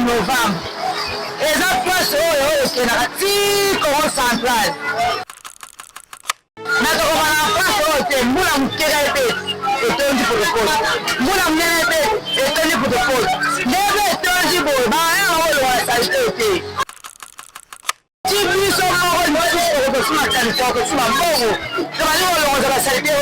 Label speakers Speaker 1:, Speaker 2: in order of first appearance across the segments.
Speaker 1: novembre. Et ça place qui est dans Congo central. Mais quand on a la place, c'est Moula Moukéraïté et Tondi pour le pôle. Moula Moukéraïté et Tondi pour le pôle. Débé Tondi pour le pôle. Ça a été ok. Si nous sommes morts, nous sommes en train de faire que nous sommes morts. Nous avons la saleté.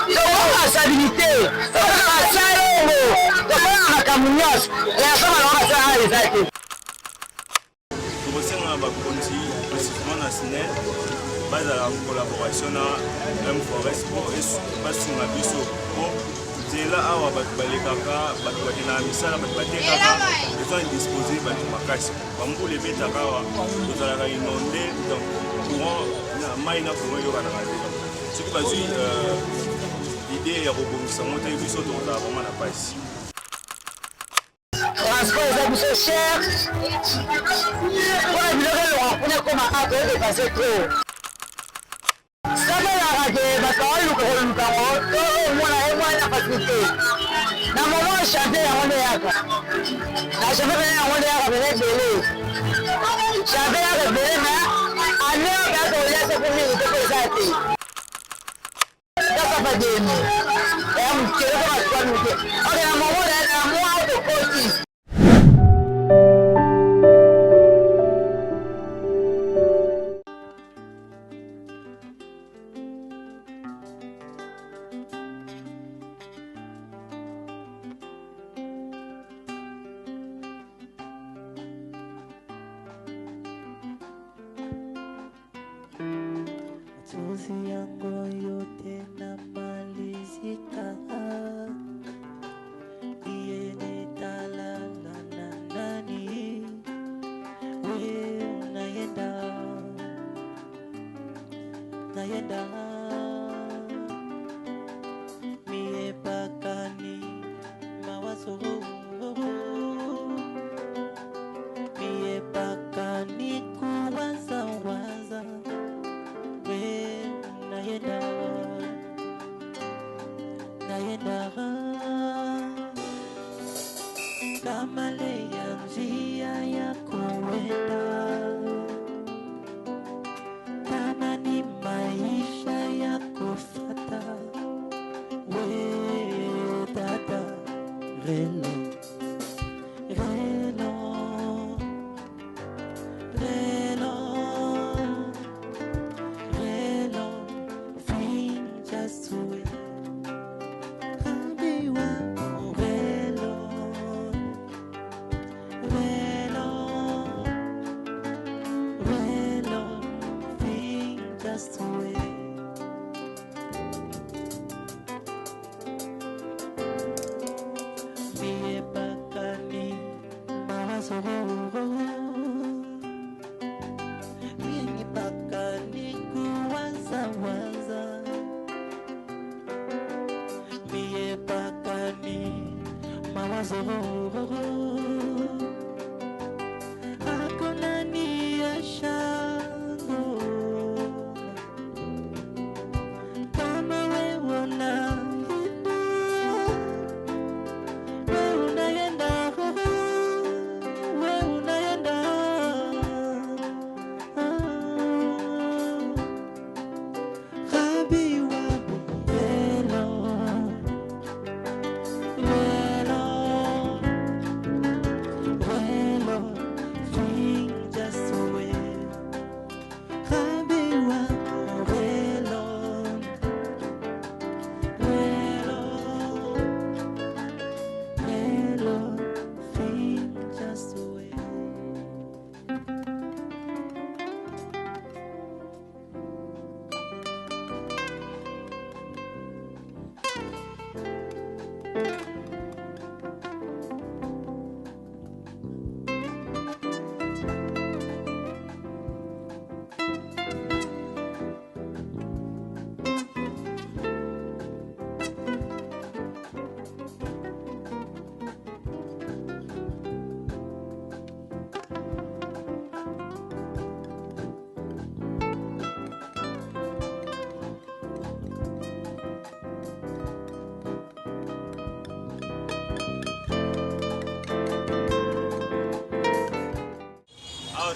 Speaker 1: Nous avons la stabilité. Nous avons la salon. Nous avons la camunios. Et la femme, nous avons la salarié.
Speaker 2: Nous avons spécifiquement dans le SNEL, base à la collaboration avec M-Forest pour passer sur la biso. C'est là où on va aller caca, on va aller dans la misala, on va aller caca, ils sont disposés pour la casse. Pour les bêtes, nous allons inonder, donc courant, maïna courant y aura dans la maison. Ce qui va dire l'idée est rebondir, monter les biso, donc on va vraiment la passe.
Speaker 1: Transport est un peu cher. Ouais, on est comme un peu dépassé trop. Ça va la raquer, parce qu'on nous a facilité. Dans le moment où je chantais, on est là. Je chantais, on est là, on est belé. J'avais un belé, mais à l'heure, quand on laisse pour lui, il était pesé. Ça va gagner. Et on tire comme un peu. On est à un moment où on est à moi de côté.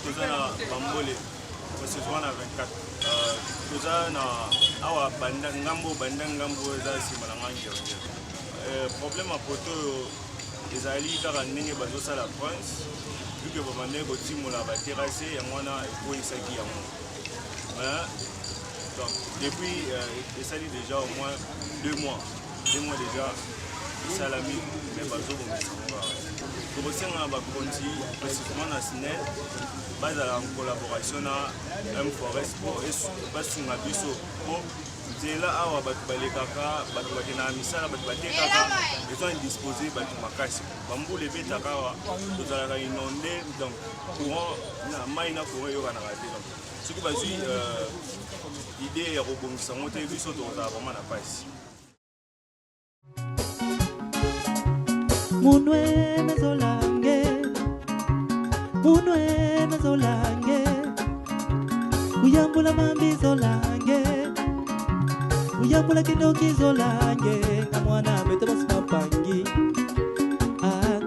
Speaker 2: toza na bambole parce que na 24 toza na awa banda ngambo eza nsima na ngangi problème ya poto ezali kaka ndenge bazosala prince vu que babandeki kotimola baterrasse yango wana ekoyisaki yango donc depuis esali déjà au moins 2 mois déjà salami mais bazobongisa ngo tokosenga na bakonzi spécifiquement na SNEL bazala en collaboration na M-Forest po basunga biso po nzela awa bato balekaka bato bakendaka misala bato batekaka ezo indisposé bato makasi bambula ebetaka awa tozalaka inonde donc courant na mai na courant eyokanaka te donc soki bazwi idée ya kobongisa ngo te biso tokozala vraimen na pasi.
Speaker 3: Munwe mezolange uyambula mambi zolange uyambula kindoki zolange kamwana bete basimapangi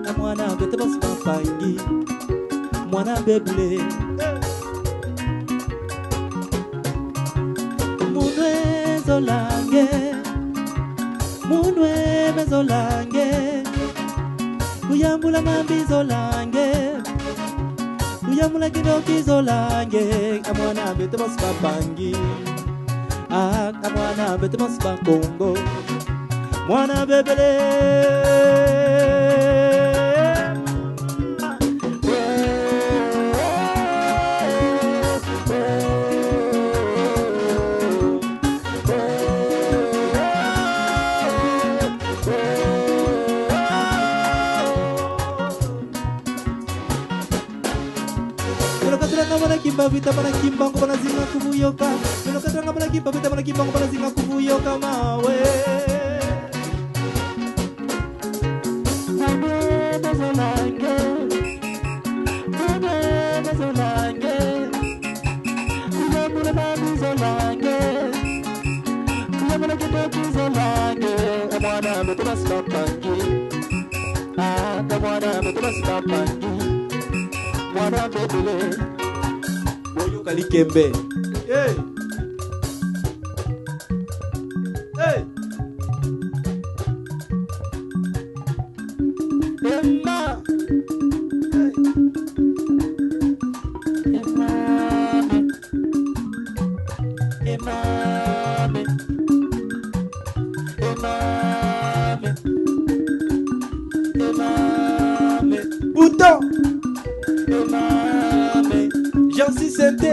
Speaker 3: kamwana bete basimapangi mwana bebule munwe mezolange uyambula mambi zolange uyambula kindoki zolange kamwana bete basimapangi kamwana bete basimakongo mwana bebele Kimba vita mana kimba ko mana zinga kubuyoka Nelo katranga mana kimba vita mana kimba ko mana zinga kubuyoka mawe Mezolange Uyambula mambi zolange Uyambula kindoki zolange Kamwana betu basimapangi Kamwana betu basimapangi Mwana bebele Kalikembe. Hey. Hey. Emma. Hey. Emma. Bouton. Jansi Sente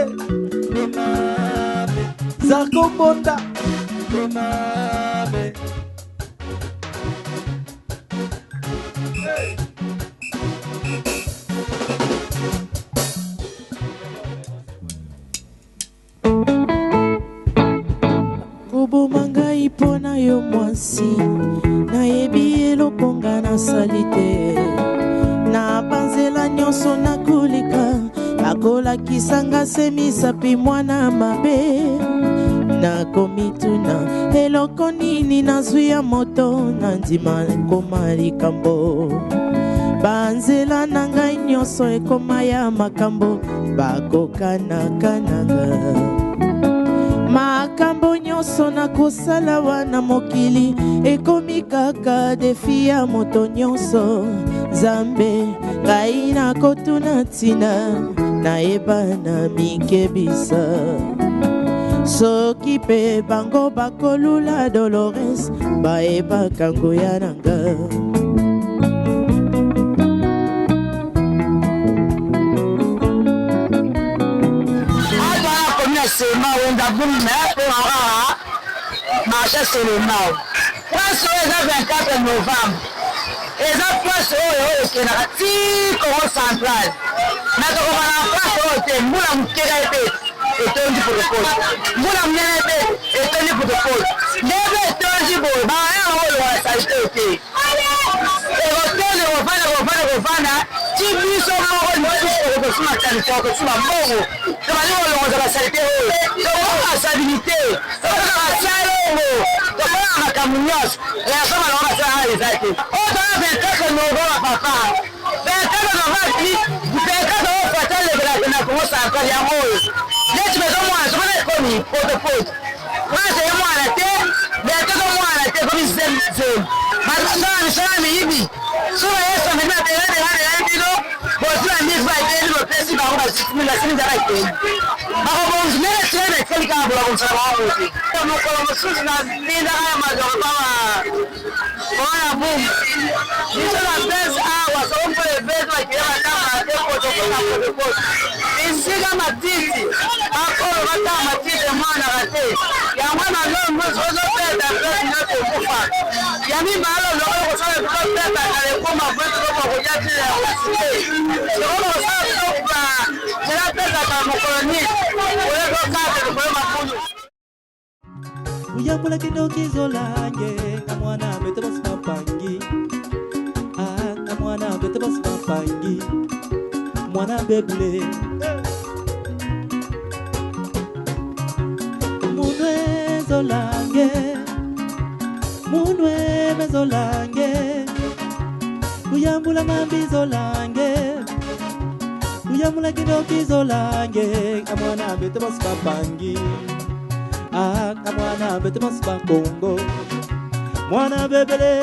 Speaker 3: Zarko Bonda hey. Kobomanga ipona yo mwasi nayebi elokonga na salite na banzela nyonso nakoleka nakolakisanga se misapi mwana mabe nakomituna eloko nini nazwi ya moto nandima ekoma likambo banzela na ngai nyonso ekoma ya makambo bakokanakananga makambo nyonso nakosala wana mokili ekomi kaka defi ya moto nyonso Zambe ngai nakotuna ntina nayeba na mikebisa soki mpe bango bakolula Dolores bayebaka ngoya nanga
Speaker 1: seulement on a voulu mettre marché sur le nord. Place est le 24 novembre. Et la place est le Congo central. Notre place est le et tenu pour le pôle. Moula Mnebe est tenu pour le pôle. Nebe est tenu pour le pôle. Ça a été ok. Et retourne, refana. Si nous sommes morts, nous sommes la qualité, nous sommes morts. Nous sommes la saleté. Nous sommes la stabilité. Nous sommes la salombo. Nous sommes la camounos. Et nous sommes la réalité. On doit 24 novembre, papa. 24 novembre, 24 novembre, kali ya moyo. Neti mezo mwana, sumana ekomi, poto. Mwana se mwana te, beatoto mwana te, komi zem. Masana hivi. Sura Yesu amesema tena ndilo. Bosi wa mimi vai tena ndio pesa na kwa sisi na sisi ndio right. Bako bonzi nene tena kali kama bora kumsala wangu. Kama kwa msusi na linda haya mazoea kama ona boom. Hizo na pesa hawa sababu pale pesa wakiwa kama hapo kutoka. Isiga matiti. Hapo wata matiti mwana kate. Ya mwana leo mmoja pesa ndio kufa. Ya mimi malo leo kwa sababu pesa alikuwa mabwetu kwa kujati ya
Speaker 3: Uyambula kidokizo lange Kamwana bete basi mapangi Kamwana bete basi mapangi Mwana bebule Munwe zolange Munwe mezolange Uyambula mambizo lange Uyambula kidokizo lange Kamwana bete basi mapangi Kamwana bete basi makongo Mwana bebele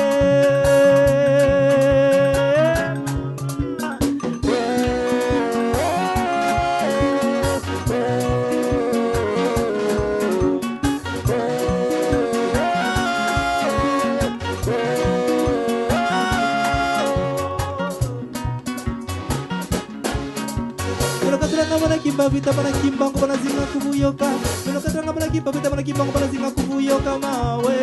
Speaker 3: Kimba vita mana kimba ko mana zinga kubuyoka meno katranga mana kimba vita mana kimba ko mana zinga kubuyoka mawe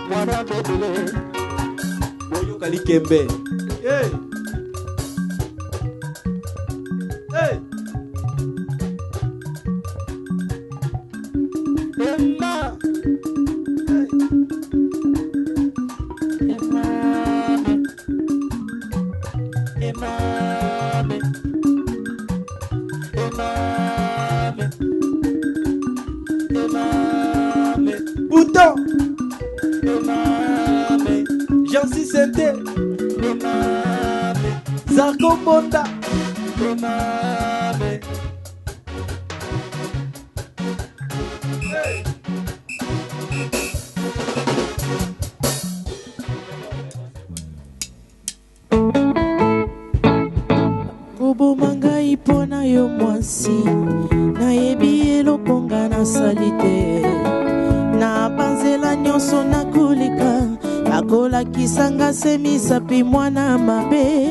Speaker 3: Mwana bebele Kalikembe. Hey. Hey. Emma. Hey. Emma. Emma. Emma. Emma. Bouton. Jansi Sente Zarko Bonda Kobo manga ipona yo mwasi Na yebi elokonga na salite Na banzela nyonso na kulika Akola kisanga semisapi mwana mabe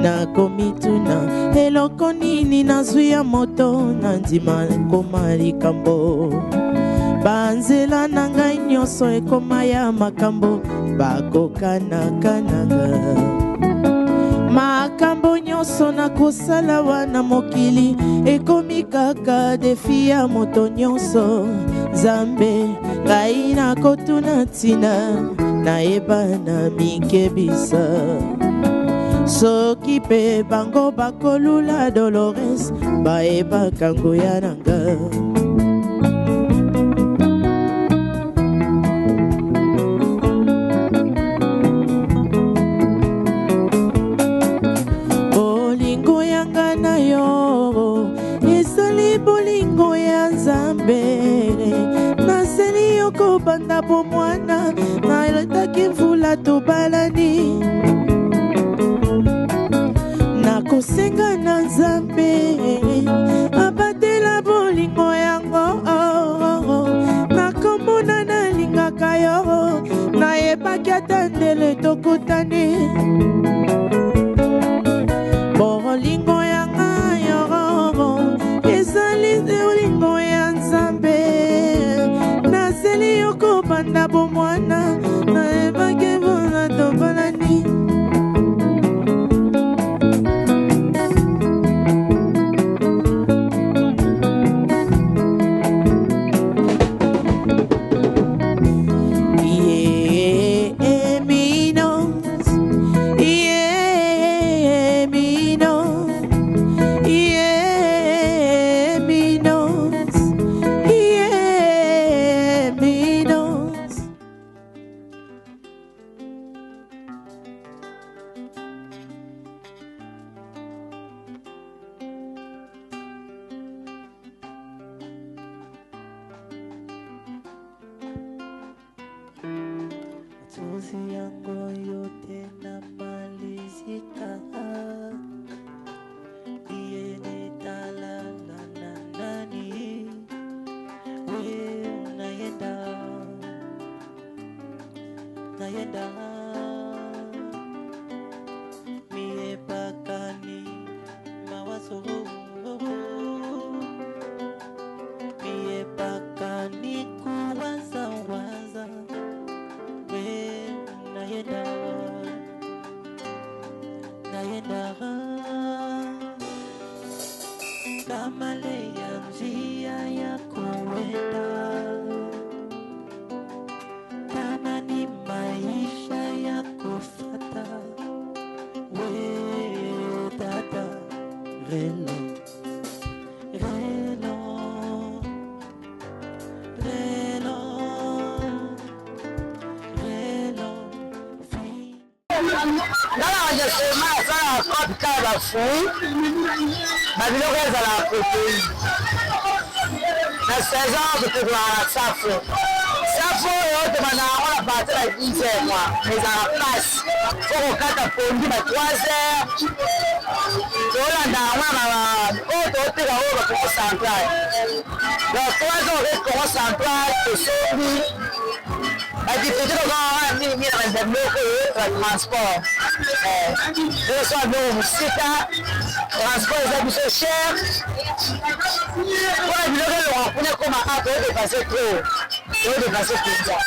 Speaker 3: Nakomituna eloko nini nazuya moto Nandima koma likambo Banzela na ngai nyonso ekoma ya makambo Bakokanaka Makambo nyonso na kosala wana mokili Ekomi kaka defi ya moto nyonso Zambe ngai na kotuna tina Naeba na mikebisa Soki pe bango bakolula Dolores Baeba kango ya nanga Bolingo yanga na yo Esali bolingo ya Nzambe Naseli yoko banda po mwana Nailotaki mvula tobalani Nakosenga na Nzambe Abatela bolingo yango Nakomona nalingaka yo Nayebaki atandele tokutani Bolingo yanga yo Ezali bolingo ya Nzambe Naseli yoko banda po mwana Naebaki mvula tobalani Emino machozi yangu yote na malizika, iye nitalala na nani? We naenda mie pakani mawazo, mie pakani kuwaza, we naenda kama leya njia ya kuenda, kama ni maisha ya kufata, we dada relo
Speaker 1: Ngala wajasema sana kopi kaba fui babiloko ezala kote na saison kotekwa safo yote bana wana partir à 10h moi mais à la place faut kokata pongi ba 3h tolanda wana toteka oyo bakongo central donc 3h okongo central tosombi badifete tokaa mingi na bandamiloko ya transport toso biloko mosika transport eza biso cher mpona biloko elonga kuna ekoma toodepase trop toodepase mpenza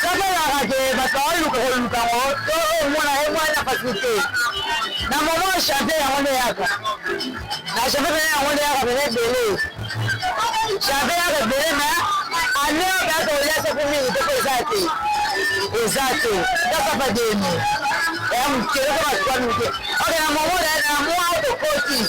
Speaker 1: sakalaka ke bato aoluka kolukango toomona ye mwana facilité na momo champion yango nde yaka na champion pene yango nde yaka pene ebele champion yaka ebele me alors bato oliasa po mingi toko eza te kaka bademi ya mokeleko batwa mike oke na momo na mwa tokoti